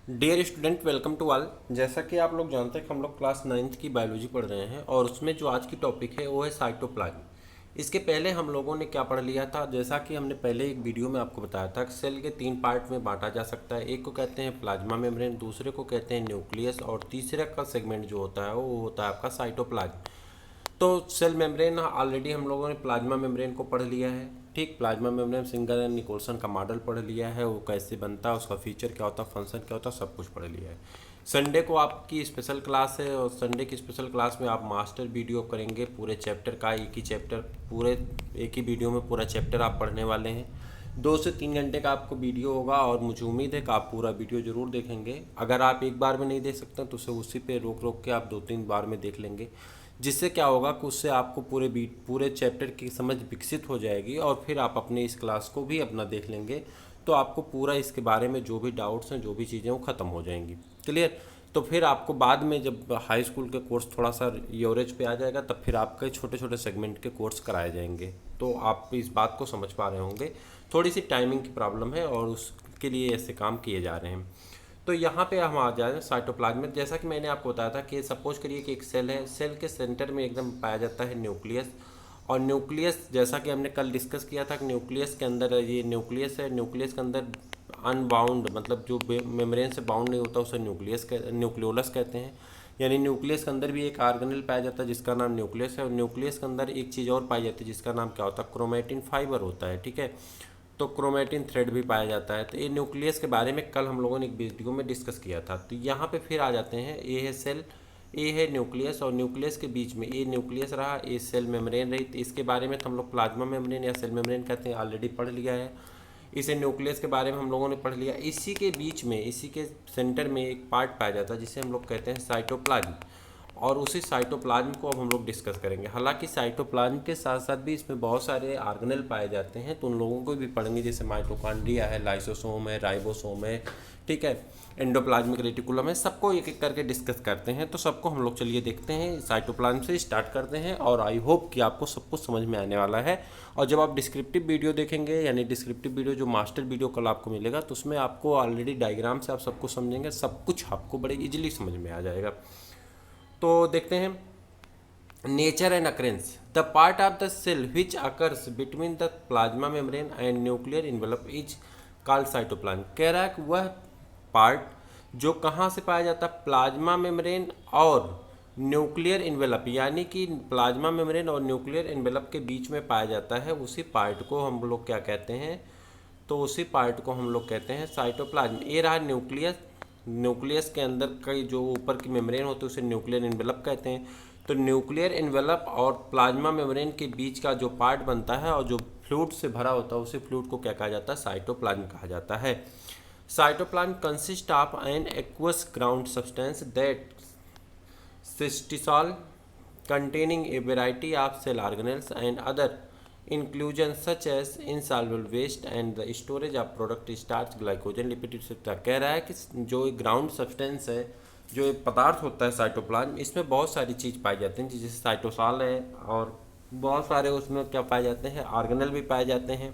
Dear student, welcome to all. जैसा कि आप लोग जानते हैं कि हम लोग क्लास 9th की बायोलॉजी पढ़ रहे हैं और उसमें जो आज की टॉपिक है वो है साइटोप्लाज्म। इसके पहले हम लोगों ने क्या पढ़ लिया था, जैसा कि हमने पहले एक वीडियो में आपको बताया था कि सेल के 3 पार्ट में बांटा जा सकता है। एक को कहते हैं प्लाज्मा मेम्ब्रेन, दूसरे को कहते हैं न्यूक्लियस और तीसरे का सेगमेंट जो होता है वो होता है आपका साइटोप्लाज्म। तो सेल मेम्ब्रेन ऑलरेडी हम लोगों ने प्लाज्मा मेम्ब्रेन को पढ़ लिया है। ठीक, plasma membrane single and Nicholson का मॉडल पढ़ लिया है, वो कैसे बनता है, उसका फीचर क्या होता है, फंक्शन क्या होता है, सब कुछ पढ़ लिया है। संडे को आपकी स्पेशल क्लास है और संडे की स्पेशल क्लास में आप मास्टर वीडियो करेंगे पूरे चैप्टर का। एक ही चैप्टर पूरे एक ही वीडियो में पूरा चैप्टर आप पढ़ने वाले हैं। 2 से 3 घंटे का आपको वीडियो होगा और मुझे उम्मीद है कि आप पूरा वीडियो ज़रूर देखेंगे। अगर आप एक बार में नहीं देख सकते तो उसे उसी पे रोक रोक के आप 2-3 बार में देख लेंगे, जिससे क्या होगा कि उससे आपको पूरे चैप्टर की समझ विकसित हो जाएगी और फिर आप अपने इस क्लास को भी अपना देख लेंगे तो आपको पूरा इसके बारे में जो भी डाउट्स हैं, जो भी चीज़ें वो ख़त्म हो जाएंगी। क्लियर? तो फिर आपको बाद में जब हाई स्कूल के कोर्स थोड़ा सा एवरेज पे आ जाएगा तब फिर आपके छोटे छोटे सेगमेंट के कोर्स कराए जाएंगे। तो आप इस बात को समझ पा रहे होंगे। थोड़ी सी टाइमिंग की प्रॉब्लम है और उसके लिए ऐसे काम किए जा रहे हैं। तो यहाँ पे हम आ जाए साइटोप्लाज्म में। जैसा कि मैंने आपको बताया था कि सपोज करिए कि एक सेल है, सेल के सेंटर में एकदम पाया जाता है न्यूक्लियस। और न्यूक्लियस जैसा कि हमने कल डिस्कस किया था कि न्यूक्लियस के अंदर ये न्यूक्लियस है, न्यूक्लियस के अंदर अनबाउंड मतलब जो मेम्ब्रेन से बाउंड नहीं होता उसे न्यूक्लियोलस कहते हैं। यानी न्यूक्लियस के अंदर भी एक ऑर्गेनेल पाया जाता है जिसका नाम न्यूक्लियस है, और न्यूक्लियस के अंदर एक चीज़ और पाई जाती है जिसका नाम क्या होता है, क्रोमेटिन फाइबर होता है। ठीक है, तो क्रोमेटिन थ्रेड भी पाया जाता है। तो ये न्यूक्लियस के बारे में कल हम लोगों ने एक वीडियो में डिस्कस किया था। तो यहाँ पे फिर आ जाते हैं, ये है सेल, ये है न्यूक्लियस, और न्यूक्लियस के बीच में ये न्यूक्लियस रहा, ये सेल मेम्ब्रेन रही। तो इसके बारे में तो हम लोग प्लाज्मा मेम्ब्रेन या सेल मेम्ब्रेन कहते हैं, ऑलरेडी पढ़ लिया है। इसे न्यूक्लियस के बारे में हम लोगों ने पढ़ लिया। इसी के बीच में, इसी के सेंटर में एक पार्ट पाया जाता है जिसे हम लोग कहते हैं साइटोप्लाज्म, और उसी साइटोप्लाज्म को अब हम लोग डिस्कस करेंगे। हालांकि साइटोप्लाज्म के साथ साथ भी इसमें बहुत सारे ऑर्गेनेल पाए जाते हैं, तो उन लोगों को भी पढ़ेंगे, जैसे माइटोकॉन्ड्रिया है, लाइसोसोम है, राइबोसोम है, ठीक है, एंडोप्लाज्मिक रेटिकुलम है। सबको एक एक करके डिस्कस करते हैं। तो सबको हम लोग चलिए देखते हैं, साइटोप्लाज्म से स्टार्ट करते हैं और आई होप कि आपको सब कुछ समझ में आने वाला है। और जब आप डिस्क्रिप्टिव वीडियो देखेंगे, यानी डिस्क्रिप्टिव वीडियो जो मास्टर वीडियो कल आपको मिलेगा, तो उसमें आपको ऑलरेडी डायग्राम से आप सब कुछ समझेंगे, सब कुछ आपको बड़े इजीली समझ में आ जाएगा। तो देखते हैं, nature and occurrence. The part of the cell which occurs between the plasma membrane and nuclear envelope is called cytoplasm. कह रहा है कि वह पार्ट जो कहाँ से पाया जाता है, प्लाज्मा मेम्ब्रेन और न्यूक्लियर इन्वेलप, यानी कि प्लाज्मा मेम्ब्रेन और न्यूक्लियर इन्वेलप के बीच में पाया जाता है, उसी पार्ट को हम लोग क्या कहते हैं, तो उसी पार्ट को हम लोग कहते हैं साइटोप्लाज्म। ये रहा न्यूक्लियस, न्यूक्लियस के अंदर कई जो ऊपर की मेम्ब्रेन होती है उसे न्यूक्लियर इन्वेलप कहते हैं। तो न्यूक्लियर इन्वेलप और प्लाज्मा मेम्ब्रेन के बीच का जो पार्ट बनता है और जो फ्लूइड से भरा होता है, उसी फ्लूइड को क्या कहा जाता है, साइटोप्लाज्म कहा जाता है। Cytoplasm consist of an aqueous ground substance that cystosol containing a variety of cell organelles and other inclusions such as insoluble waste and the storage of product starch, glycogen, lipid etc. कह रहा है कि जो ground substance है, जो एक पदार्थ होता है साइटोप्लाज्म, इसमें बहुत सारी चीज़ पाई जाती हैं, जैसे साइटोसॉल है और बहुत सारे उसमें क्या पाए जाते हैं, ऑर्गेनल भी पाए जाते हैं।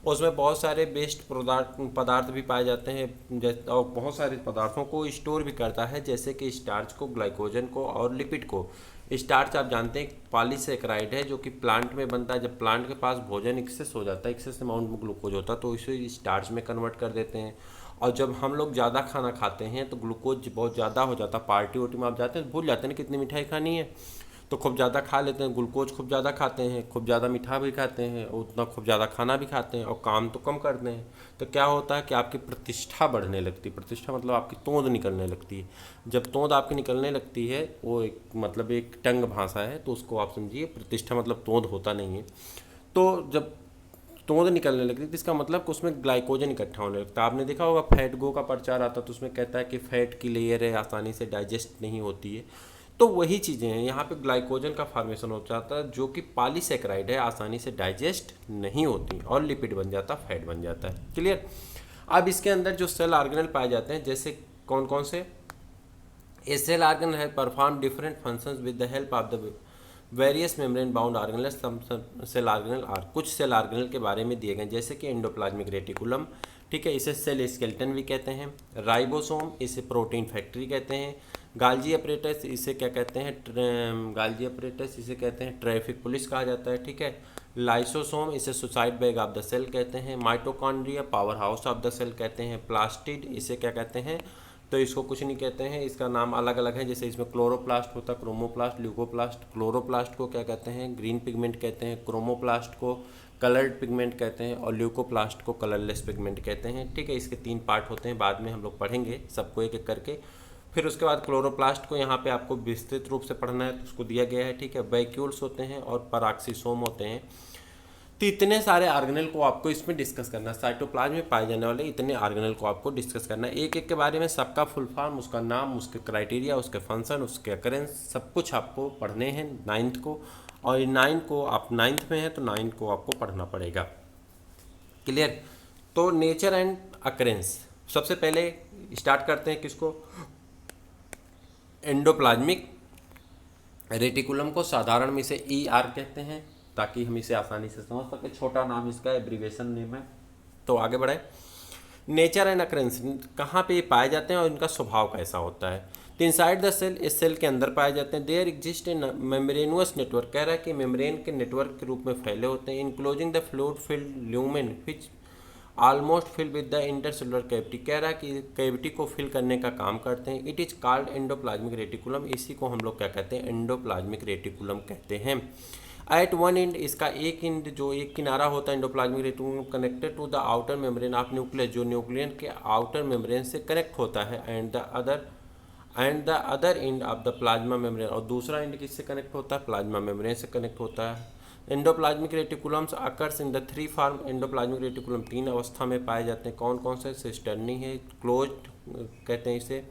उसमें बहुत सारे बेस्ट पदार्थ भी पाए जाते हैं, जैसे और बहुत सारे पदार्थों को स्टोर भी करता है, जैसे कि स्टार्च को, ग्लाइकोजन को और लिपिड को। स्टार्च आप जानते हैं पॉलीसेकेराइड है जो कि प्लांट में बनता है। जब प्लांट के पास भोजन एक्सेस हो जाता है, एक्सेस अमाउंट में ग्लूकोज होता है, तो इसे स्टार्च में कन्वर्ट कर देते हैं। और जब हम लोग ज़्यादा खाना खाते हैं तो ग्लूकोज बहुत ज़्यादा हो जाता है, पार्टी वार्टी में आप जाते हैं भूल जाते हैं कितनी मिठाई खानी है, तो खूब ज़्यादा खा लेते हैं, ग्लूकोज खूब ज़्यादा खाते हैं, खूब ज़्यादा मीठा भी खाते हैं, उतना खूब ज़्यादा खाना भी खाते हैं और काम तो कम करते हैं। तो क्या होता है कि आपकी प्रतिष्ठा बढ़ने लगती है। प्रतिष्ठा मतलब आपकी तोंद निकलने लगती है। जब तोंद आपकी निकलने लगती है, वो एक मतलब एक टंग भाषा है, तो उसको आप समझिए, प्रतिष्ठा मतलब तोंद होता नहीं है। तो जब तोंद निकलने लगती है तो इसका मतलब कि उसमें ग्लाइकोजन इकट्ठा होने लगता है। आपने देखा होगा फैट गो का प्रचार आता है तो उसमें कहता है कि फैट की लेयर है, आसानी से डाइजेस्ट नहीं होती है। तो वही चीज़ें हैं, यहाँ पे ग्लाइकोजन का फॉर्मेशन हो जाता है जो कि पॉलीसेकेराइड है, आसानी से डाइजेस्ट नहीं होती और लिपिड बन जाता है, फैट बन जाता है। क्लियर? अब इसके अंदर जो सेल ऑर्गेनल पाए जाते हैं, जैसे कौन कौन से, ए सेल ऑर्गेनल है perform different functions with the help of the various membrane bound organelle. Some cell organelle are, कुछ सेल ऑर्गेनल के बारे में दिए गए जैसे कि एंडोप्लाज्मिक रेटिकुलम, ठीक है, इसे सेल स्केलेटन भी कहते हैं। राइबोसोम इसे प्रोटीन फैक्ट्री कहते हैं। गाल्जी अपरेटस इसे क्या कहते हैं, गाल्जी अपरेटस इसे कहते हैं ट्रैफिक पुलिस कहा जाता है। ठीक है, लाइसोसोम इसे suicide bag of the cell कहते हैं। Mitochondria power house of the cell कहते हैं। प्लास्टिड इसे क्या कहते हैं, तो इसको कुछ नहीं कहते हैं, इसका नाम अलग अलग है। जैसे इसमें क्लोरोप्लास्ट होता है, क्रोमोप्लास्ट, ल्यूकोप्लास्ट। क्लोरोप्लास्ट को क्या कहते हैं, ग्रीन पिगमेंट कहते हैं। क्रोमोप्लास्ट को कलर्ड पिगमेंट कहते हैं और ल्यूकोप्लास्ट को कलरलेस पिगमेंट कहते हैं। ठीक है, इसके 3 पार्ट होते हैं, बाद में हम लोग पढ़ेंगे सबको एक एक करके। फिर उसके बाद क्लोरोप्लास्ट को यहाँ पे आपको विस्तृत रूप से पढ़ना है, तो उसको दिया गया है। ठीक है, वैक्यूल्स होते हैं और पराक्सीसोम होते हैं। तो इतने सारे ऑर्गेनेल को आपको इसमें डिस्कस करना है, साइटोप्लाज्म में पाए जाने वाले इतने ऑर्गेनेल को आपको डिस्कस करना है, एक एक के बारे में, सबका फुल फॉर्म, उसका नाम, उसके क्राइटेरिया, उसके फंक्शन, उसके अकरेंस, सब कुछ आपको पढ़ने हैं 9th को। और 9 को आप 9th में हैं तो 9 को आपको पढ़ना पड़ेगा। क्लियर। तो नेचर एंड अकरेंस, सबसे पहले स्टार्ट करते हैं किसको, एंडोप्लाज्मिक रेटिकुलम को। साधारण में इसे ER कहते हैं ताकि हम इसे आसानी से समझ सकें, छोटा नाम इसका एब्रीवेशन नेम है। तो आगे बढ़े, नेचर एंड अकरेंस, कहाँ पे ये पाए जाते हैं और इनका स्वभाव कैसा होता है। तो इनसाइड द सेल, इस सेल के अंदर पाए जाते हैं। देयर एग्जिस्ट इन मेम्ब्रेनुअस नेटवर्क, कह रहा है कि मेम्ब्रेन के नेटवर्क के रूप में फैले होते हैं। Enclosing the fluid filled lumen which almost fill with the intercellular cavity, कह रहा है कि कैविटी को फिल करने का काम करते हैं। It is called endoplasmic reticulum, इसी को हम लोग क्या कहते हैं, एंडोप्लाज्मिक रेटिकुलम कहते हैं। एट वन एंड, इसका एक एंड जो एक किनारा होता है endoplasmic reticulum, connected to the outer membrane of nucleus, जो न्यूक्लियस के आउटर मेम्ब्रेन से कनेक्ट होता है। And the other end of the plasma membrane, और दूसरा एंड किससे कनेक्ट होता है, प्लाज्मा मेम्ब्रेन से कनेक्ट होता है। Endoplasmic reticulums occurs in the 3 form, endoplasmic reticulum 3 अवस्था में पाए जाते हैं। कौन कौन से, सिस्टर्नी है, क्लोज्ड कहते हैं इसे,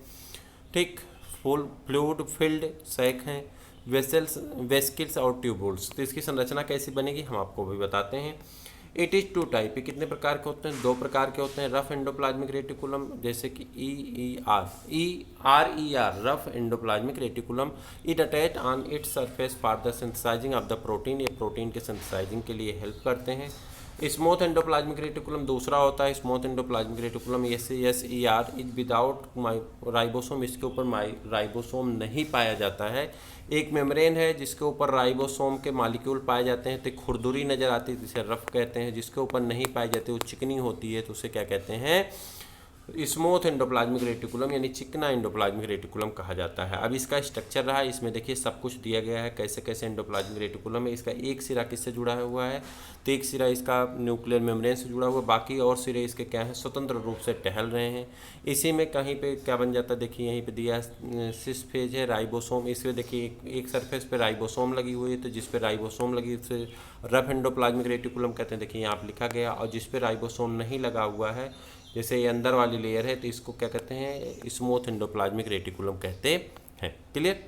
ठीक, फुल फ्लूइड फिल्ड सैक हैं, वेसल्स, वेस्किल्स और ट्यूबुल्स। तो इसकी संरचना कैसी बनेगी हम आपको भी बताते हैं। इट इज़ 2 टाइप, कितने प्रकार के होते हैं, 2 प्रकार के होते हैं। रफ एंडोप्लाज्मिक रेटिकुलम, जैसे कि ER, rough endoplasmic reticulum. It attach on its surface for the synthesising of the protein, ये प्रोटीन के सिंथेसाइजिंग के लिए हेल्प करते हैं। स्मूथ एंडोप्लाज्मिक रेटिकुलम दूसरा होता है, smooth endoplasmic reticulum SER is without ribosome, इसके ऊपर राइबोसोम नहीं पाया जाता है। एक मेम्ब्रेन है जिसके ऊपर राइबोसोम के मॉलिक्यूल पाए जाते हैं, तो खुरदुरी नज़र आती है जिसे रफ कहते हैं। जिसके ऊपर नहीं पाए जाते, वो चिकनी होती है, तो उसे क्या कहते हैं, स्मूथ एंडोप्लाज्मिक रेटिकुलम, यानी चिकना एंडोप्लाज्मिक रेटिकुलम कहा जाता है। अब इसका स्ट्रक्चर रहा, इसमें देखिए सब कुछ दिया गया है, कैसे कैसे एंडोप्लाज्मिक रेटिकुलम है। इसका एक सिरा किससे जुड़ा हुआ है, तो एक सिरा इसका न्यूक्लियर मेम्ब्रेन से जुड़ा हुआ, बाकी और सिरे इसके क्या है, स्वतंत्र रूप से टहल रहे हैं। इसी में कहीं पे क्या बन जाता है, देखिए यहीं पे दिया सिस फेज है, राइबोसोम, इसमें देखिए एक सरफेस पे राइबोसोम लगी हुई है, तो जिस पे राइबोसोम लगी उसे रफ एंडोप्लाज्मिक रेटिकुलम कहते हैं। देखिए यहाँ पर लिखा गया, और जिस पे राइबोसोम नहीं लगा हुआ है, जैसे ये अंदर वाली लेयर है, तो इसको क्या कहते हैं, स्मूथ एंडोप्लाज्मिक रेटिकुलम कहते हैं। क्लियर।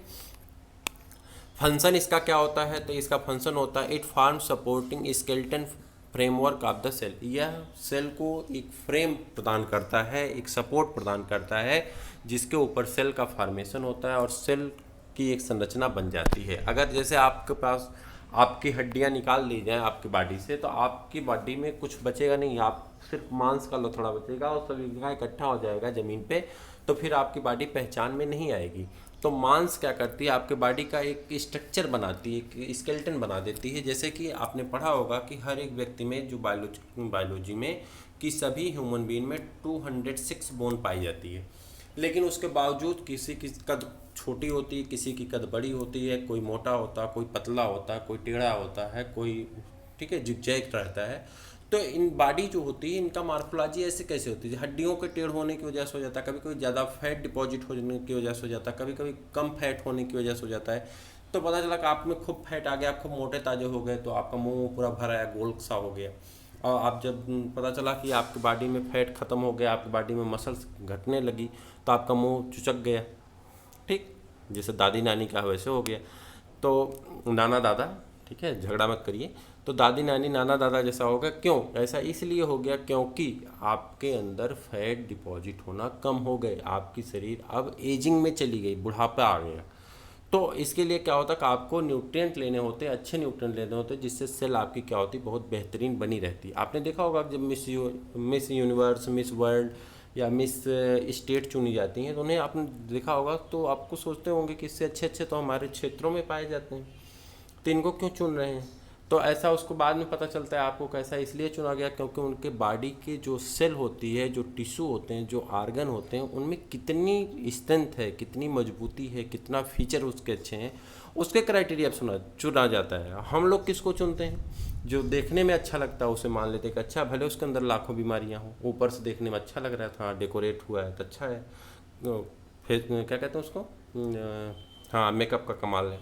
फंक्शन इसका क्या होता है, तो इसका फंक्शन होता है, it form supporting skeleton framework of the cell, यह सेल को एक फ्रेम प्रदान करता है, एक सपोर्ट प्रदान करता है, जिसके ऊपर सेल का फॉर्मेशन होता है और सेल की एक संरचना बन जाती है। अगर जैसे आपके पास आपकी हड्डियां निकाल ली जाएं आपकी बॉडी से, तो आपकी बॉडी में कुछ बचेगा नहीं, आप सिर्फ मांस का लथड़ा बचेगा और सभी का इकट्ठा हो जाएगा ज़मीन पे, तो फिर आपकी बॉडी पहचान में नहीं आएगी। तो मांस क्या करती है, आपके बॉडी का एक स्ट्रक्चर बनाती है, एक स्केलेटन बना देती है। जैसे कि आपने पढ़ा होगा कि हर एक व्यक्ति में, जो बायोलॉजी में, कि सभी ह्यूमन बीइंग में 206 बोन पाई जाती है, लेकिन उसके बावजूद किसी की कद छोटी होती है, किसी की कद बड़ी होती है, कोई मोटा होता है, कोई पतला होता है, कोई टेढ़ा होता है, कोई ठीक है जिगजैग रहता है। तो इन बॉडी जो होती है, इनका मार्फोलॉजी ऐसे कैसे होती है, हड्डियों के टेढ़ होने की वजह से हो जाता है, कभी कभी ज़्यादा फैट डिपॉजिट होने की वजह से हो जाता है, कभी कभी कम फैट होने की वजह से हो जाता है। तो पता चला कि आप में खूब फैट आ गया, आप खूब मोटे ताजे हो गए, तो आपका मुंह पूरा भरा है, गोल सा हो गया। और आप जब पता चला कि आपकी बॉडी में फैट ख़त्म हो गया, आपकी बॉडी में मसल्स घटने लगी, तो आपका मुंह चुचक गया, ठीक, जैसे दादी नानी का वैसे हो गया। तो नाना दादा, ठीक है, झगड़ा मत करिए, तो दादी नानी नाना दादा जैसा होगा। क्यों ऐसा इसलिए हो गया, क्योंकि आपके अंदर फैट डिपॉजिट होना कम हो गए, आपकी शरीर अब एजिंग में चली गई, बुढ़ापा आ गया। तो इसके लिए क्या होता है कि आपको न्यूट्रिएंट लेने होते हैं, अच्छे न्यूट्रिएंट लेने होते हैं, जिससे सेल आपकी क्या होती है, बहुत बेहतरीन बनी रहती है। आपने देखा होगा जब मिस यूनिवर्स, मिस वर्ल्ड या मिस स्टेट चुनी जाती हैं तो उन्हें आपने देखा होगा तो आपको सोचते होंगे कि इससे अच्छे अच्छे तो हमारे क्षेत्रों में पाए जाते हैं, तो इनको क्यों चुन रहे हैं। तो ऐसा उसको बाद में पता चलता है आपको कैसा इसलिए चुना गया क्योंकि उनके बॉडी के जो सेल होती है, जो टिश्यू होते हैं, जो आर्गन होते हैं, उनमें कितनी स्ट्रेंथ है, कितनी मजबूती है, कितना फीचर उसके अच्छे हैं, उसके क्राइटेरिया चुना जाता है। हम लोग किसको चुनते हैं, जो देखने में अच्छा लगता है उसे मान लेते हैं कि अच्छा, भले उसके अंदर लाखों बीमारियां हों, ऊपर से देखने में अच्छा लग रहा था, डेकोरेट हुआ है तो अच्छा है, फिर क्या कहते हैं उसको, हाँ, मेकअप का कमाल है।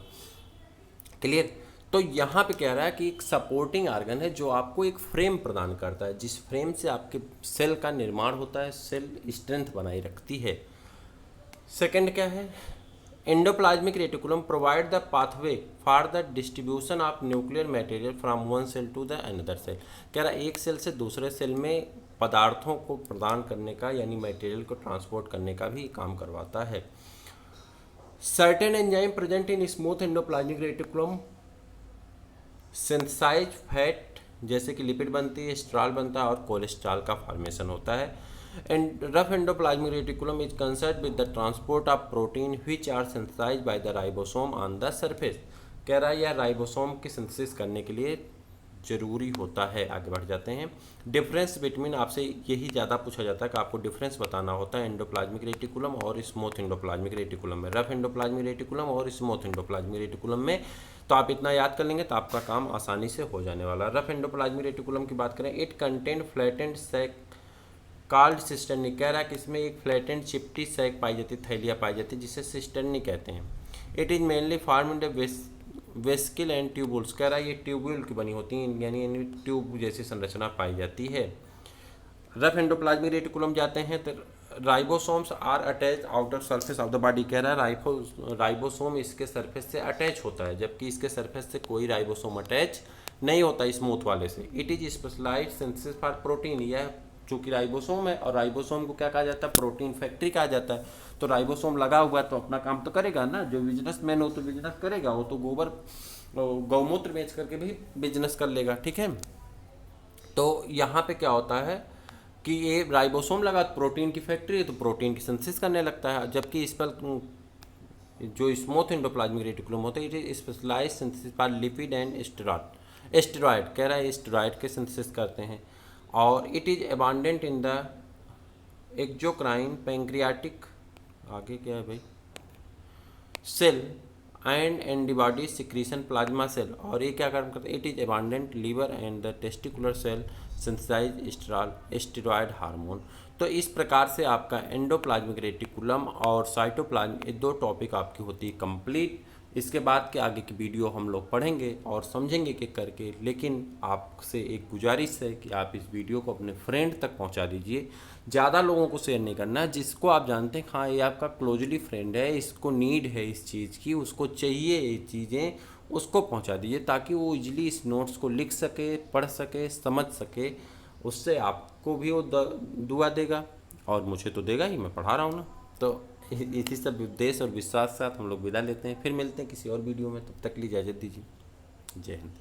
क्लियर। तो यहाँ पे कह रहा है कि एक सपोर्टिंग आर्गन है जो आपको एक फ्रेम प्रदान करता है, जिस फ्रेम से आपके सेल का निर्माण होता है, सेल स्ट्रेंथ बनाए रखती है। सेकंड क्या है, endoplasmic reticulum provide the pathway for the distribution of nuclear material from one cell to the another cell. कह रहा है एक सेल से दूसरे सेल में पदार्थों को प्रदान करने का, यानी मटेरियल को ट्रांसपोर्ट करने का भी काम करवाता है। Certain enzyme present in smooth endoplasmic reticulum synthesise fat, जैसे कि लिपिड बनती है, स्ट्रॉल बनता है और कोलेस्ट्रॉल का फॉर्मेशन होता है। And rough endoplasmic reticulum is concern with the transport of protein which are synthesise by the ribosome on the surface. कह रहा है यह राइबोसोम की सिंथेसिस करने के लिए जरूरी होता है। आगे बढ़ जाते हैं। डिफरेंस बिटवीन, आपसे यही ज़्यादा पूछा जाता है कि आपको डिफरेंस बताना होता है एंडोप्लाज्मिक रेटिकुलम और स्मूथ एंडोप्लाज्मिक रेटिकुलम में, रफ एंडोप्लाज्मिक रेटिकुलम और स्मूथ एंडोप्लाज्मिक रेटिकुलम में। तो आप इतना याद कर लेंगे तो आपका काम आसानी से हो जाने वाला। रफ एंडोप्लाज्मिक रेटिकुलम की बात करें, it content flattened sac called cisternae. कह रहा है कि इसमें एक फ्लैटेंड चिपटी सैक पाई जाती है, थैलिया पाई जाती है, जिसे सिस्टर्नी कहते हैं। It is mainly form in vesicle and tubules. कह रहा है ये ट्यूब्यूल की बनी होती हैं, यानी ट्यूब जैसी संरचना पाई जाती है। रफ एंडोप्लाज्मिक रेटिकुलम जाते हैं तो ribosomes are attach outer surface of the body. कह रहा है राइबोसोम इसके सरफेस से अटैच होता है, जबकि इसके सरफेस से कोई राइबोसोम अटैच नहीं होता स्मूथ वाले से। It is specialised synthesis for protein. यह चूंकि राइबोसोम है, और राइबोसोम को क्या कहा जाता है, प्रोटीन फैक्ट्री कहा जाता है। तो राइबोसोम लगा हुआ है तो अपना काम तो करेगा ना, जो बिजनेसमैन हो तो बिजनेस करेगा, वो तो गौमूत्र बेच करके भी बिजनेस कर लेगा। ठीक है। तो यहाँ पे क्या होता है कि ये राइबोसोम लगा, प्रोटीन की फैक्ट्री है तो प्रोटीन की सिंथेसिस करने लगता है, जबकि इस पर जो स्मूथ एंडोप्लाज्मिक रेटिकुलम होता है, it specialised synthesis for lipid and steroid. कह रहा है एस्टेरॉयड के सिंथेसिस करते हैं। और it is abundant in the exocrine pancreatic, आगे क्या है भाई, cell and antibody secretion plasma cell. और ये क्या काम करता है, it is abundant liver and the testicular cell synthesise steroid hormone. तो इस प्रकार से आपका एंडोप्लाज्मिक रेटिकुलम और साइटोप्लाज्म, ये दो टॉपिक आपकी होती है कंप्लीट। इसके बाद के आगे की वीडियो हम लोग पढ़ेंगे और समझेंगे कि करके। लेकिन आपसे एक गुजारिश है कि आप इस वीडियो को अपने फ्रेंड तक पहुंचा दीजिए, ज़्यादा लोगों को शेयर नहीं करना। जिसको आप जानते हैं हाँ ये आपका क्लोजली फ्रेंड है, इसको नीड है इस चीज़ की, उसको चाहिए ये चीज़ें, उसको पहुंचा दीजिए ताकि वो इजली इस नोट्स को लिख सके, पढ़ सके, समझ सके। उससे आपको भी वो दुआ देगा और मुझे तो देगा ही, मैं पढ़ा रहा हूँ ना। तो इसी सब उद्देश्य और विश्वास के साथ हम लोग विदा लेते हैं, फिर मिलते हैं किसी और वीडियो में। तब तक के लिए इजाज़त दीजिए। जय हिंद।